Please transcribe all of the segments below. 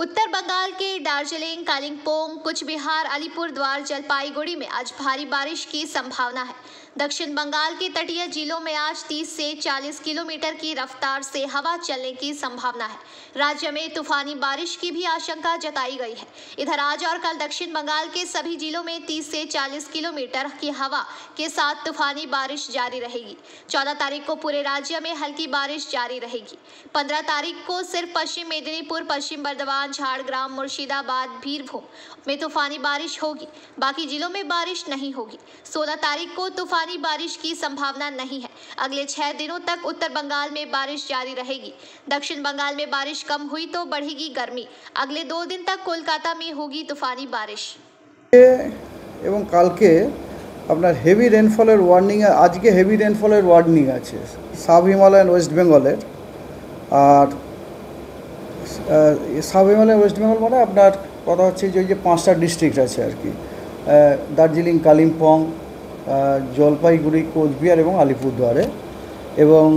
उत्तर बंगाल के दार्जिलिंग, कालिम्पोंग, कुछ बिहार, अलीपुरद्वार, जलपाईगुड़ी में आज भारी बारिश की संभावना है। दक्षिण बंगाल के तटीय जिलों में आज 30 से 40 किलोमीटर की रफ्तार से हवा चलने की संभावना है। राज्य में तूफानी बारिश की भी आशंका जताई गई है। इधर आज और कल दक्षिण बंगाल के सभी जिलों में 30 से 40 किलोमीटर की हवा के साथ तूफानी बारिश जारी रहेगी। 14 तारीख को पूरे राज्य में हल्की बारिश जारी रहेगी। 15 तारीख को सिर्फ पश्चिम मेदिनीपुर, पश्चिम बर्धमान, झारग्राम, मुर्शिदाबाद, बीरभूम में तूफानी बारिश होगी। बाकी जिलों में बारिश नहीं होगी। 16 तारीख को तूफानी बारिश की संभावना नहीं है। अगले 6 दिनों तक उत्तर बंगाल में बारिश जारी रहेगी। दक्षिण बंगाल में बारिश कम हुई तो बढ़ेगी गर्मी। अगले 2 दिन तक कोलकाता में होगी तूफानी बारिश। এবং কালকে আপনার হেভি রেনফলের ওয়ার্নিং, আজকে হেভি রেনফলের ওয়ার্নিং আছে সাব হিমালয়ান ওয়েস্ট বেঙ্গলের। আর সাব হিমালয়ান ওয়েস্ট বেঙ্গল মানে আপনার কথা হচ্ছে যে ওই যে 5টা ডিস্ট্রিক্ট আছে আর কি, দার্জিলিং, কালিম্পং, জলপাইগুড়ি, কোচবিহার এবং আলিপুরদুয়ারে। এবং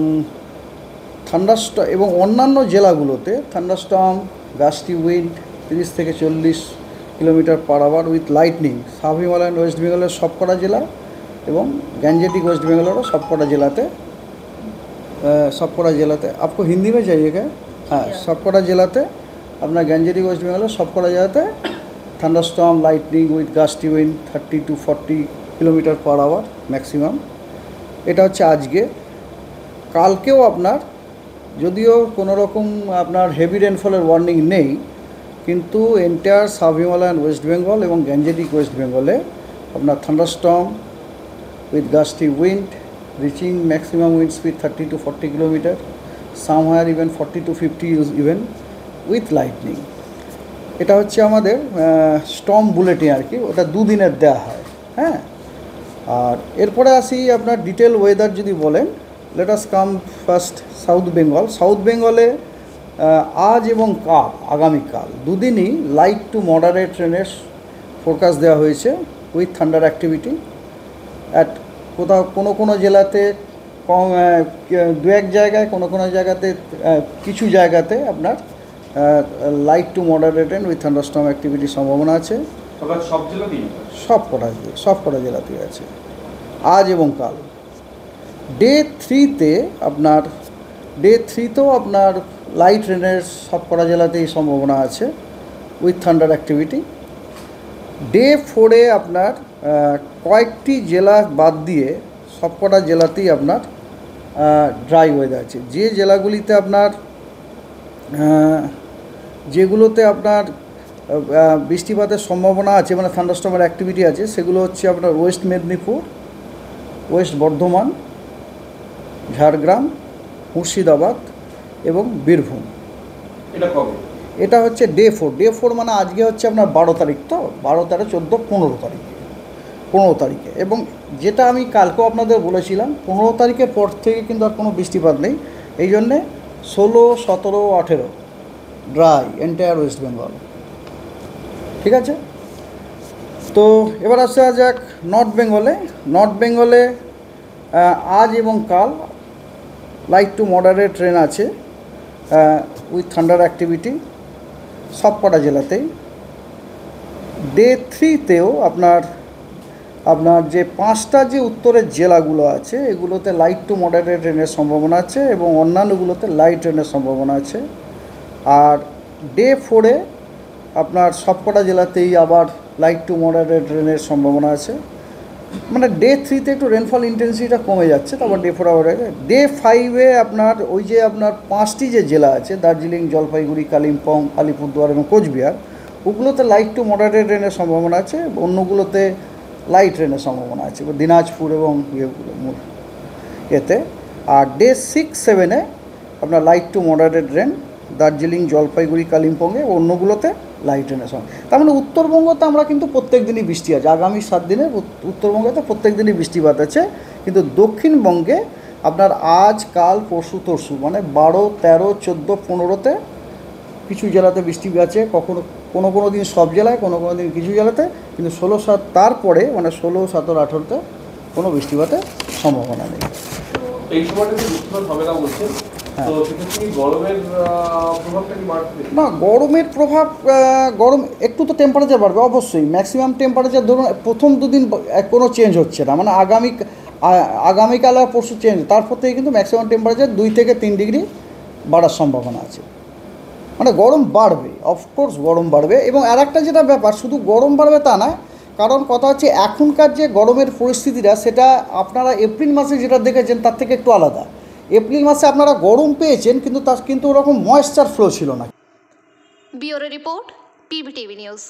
থান্ডারস্টর্ম এবং অন্যান্য জেলাগুলোতে থান্ডারস্টর্ম, গাস্টি উইন্ড 30 থেকে 40 kilometre per hour with lightning sub Himalayan west বেঙ্গলের সবকটা জেলা এবং গ্যাঞ্জেটিক ওয়েস্ট বেঙ্গলেরও সবকটা জেলাতে आपको हिंदी में चाहिएगा? हाँ, सबकटा জেলাতে আপনার গ্যাঞ্জেটিক ওয়েস্ট বেঙ্গলের সবকটা জেলাতে thunderstorm, lightning with gusty wind 30 to 40 kilometre per hour maximum. এটা হচ্ছে আজকে। কালকেও আপনার যদিও কোনো রকম আপনার হেভি রেনফলের ওয়ার্নিং নেই, কিন্তু entire sub Himalayan West Bengal এবং গ্যাঞ্জেটিক ওয়েস্ট বেঙ্গলে আপনার thunderstorm with gusty wind reaching maximum wind speed 30 to 40 kilometre, somewhere even 40 to 50 even with lightning. এটা হচ্ছে আমাদের স্টর্ম বুলেটিন আর কি, ওটা 2 দিনের দেওয়া হয়। হ্যাঁ, আর এরপরে আসি আপনার ডিটেল ওয়েদার যদি বলেন। Let us come first south Bengal. South বেঙ্গলে আজ এবং কাল, আগামীকাল দুদিনই লাইট টু মডারেট রেনের ফোরকাস্ট দেওয়া হয়েছে উইথ থান্ডার অ্যাক্টিভিটি। অ্যাট কোথাও কোনো জেলাতে কম, 2-1 জায়গায়, কোনো জায়গাতে, কিছু জায়গাতে আপনার light to moderate rain with thunderstorm অ্যাক্টিভিটির সম্ভাবনা আছে। সবকটা জেলাতেই আছে আজ এবং কাল। ডে 3-তে আপনার লাইট রেনের সবকটা জেলাতেই সম্ভাবনা আছে উইথ থান্ডার অ্যাক্টিভিটি। ডে 4-এ আপনার কয়েকটি জেলা বাদ দিয়ে সবকটা জেলাতেই আপনার ড্রাই ওয়েদার আছে। যে জেলাগুলিতে আপনার যেগুলোতে আপনার বৃষ্টিপাতের সম্ভাবনা আছে, মানে থান্ডারস্টর্মের অ্যাক্টিভিটি আছে, সেগুলো হচ্ছে আপনার ওয়েস্ট মেদিনীপুর, ওয়েস্ট বর্ধমান, ঝাড়গ্রাম, মুর্শিদাবাদ এবং বীরভূম। এটা হচ্ছে ডে 4। ডে 4 মানে আজকে হচ্ছে আপনার 12 তারিখ, তো 12, 13, 14, 15 তারিখে। এবং যেটা আমি কালকেও আপনাদের বলেছিলাম, 15 তারিখের পর থেকে কিন্তু আর কোনো বৃষ্টিপাত নেই। এই জন্যে 16, 17, 18 ড্রাই এন্টায়ার ওয়েস্ট বেঙ্গল। ঠিক আছে, তো এবার আসা যাক নর্থ বেঙ্গলে। নর্থ বেঙ্গলে আজ এবং কাল লাইট টু মডারেট রেন আছে উইথ থান্ডার অ্যাক্টিভিটি সবকটা জেলাতেই। ডে 3-তেও আপনার যে 5টা যে উত্তরের জেলাগুলো আছে এগুলোতে লাইট টু মডারেট রেনের সম্ভাবনা আছে এবং অন্যান্যগুলোতে লাইট রেনের সম্ভাবনা আছে। আর ডে 4-এ আপনার সবকটা জেলাতেই আবার লাইট টু মডারেট রেনের সম্ভাবনা আছে। মানে ডে 3-তে একটু রেনফল ইন্টেন্সিটিটা কমে যাচ্ছে, তারপর ডে 4 আবার। ডে 5-এ আপনার ওই যে আপনার 5টি যে জেলা আছে দার্জিলিং, জলপাইগুড়ি, কালিম্পং, আলিপুরদুয়ার এবং কোচবিহার, ওগুলোতে লাইট টু মডারেট রেনের সম্ভাবনা আছে, অন্যগুলোতে লাইট রেনের সম্ভাবনা আছে, দিনাজপুর এবং এতে। আর ডে 6-7-এ আপনার light to moderate rain Darjeeling, Jalpaiguri, কালিম্পংয়ে, অন্যগুলোতে লাইট রেনের সময়। তার মানে উত্তরবঙ্গতে আমরা কিন্তু প্রত্যেক দিনই বৃষ্টি আছে। আগামী 7 দিনে উত্তরবঙ্গতে প্রত্যেক দিনই বৃষ্টিপাত আছে, কিন্তু দক্ষিণবঙ্গে আপনার আজ, কাল, পরশু মানে 12, 13, 14, 15-তে কিছু জেলাতে বৃষ্টি আছে, কোনো দিন সব জেলায়, কোনো দিন কিছু জেলাতে, কিন্তু 16-7 তারপরে মানে 16, 17, 18-তে কোনো বৃষ্টিপাতের সম্ভাবনা নেই। এই সময়টা বৃষ্টিপাত হবে না বলছেন? তো সেক্ষেত্রে কি গরমের প্রভাবটা কি বাড়বে? না, গরমের প্রভাব গরম একটু তো টেম্পারেচার বাড়বে অবশ্যই। ম্যাক্সিমাম টেম্পারেচার ধরুন প্রথম দুদিন কোনো চেঞ্জ হচ্ছে না, মানে আগামীকাল আর পরশু চেঞ্জ, তারপর থেকে কিন্তু ম্যাক্সিমাম টেম্পারেচার 2 থেকে 3 ডিগ্রি বাড়ার সম্ভাবনা আছে। মানে গরম বাড়বে, অফকোর্স গরম বাড়বে। এবং আর একটা যেটা ব্যাপার, শুধু গরম বাড়বে তা না, কারণ কথা হচ্ছে এখনকার যে গরমের পরিস্থিতিটা সেটা আপনারা এপ্রিল মাসে যেটা দেখেছেন তার থেকে একটু আলাদা। এপ্রিল মাসে আপনারা গরম পেয়েছেন কিন্তু ওরকম ময়েশ্চার ফ্লো ছিল না। Bureau report PBTV news.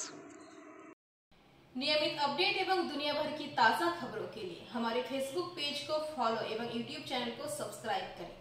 नियमित अपडेट एवं दुनिया भर की ताज़ा खबरों के लिए हमारे फेसबुक पेज को फॉलो एवं यूट्यूब चैनल को सब्सक्राइब करें।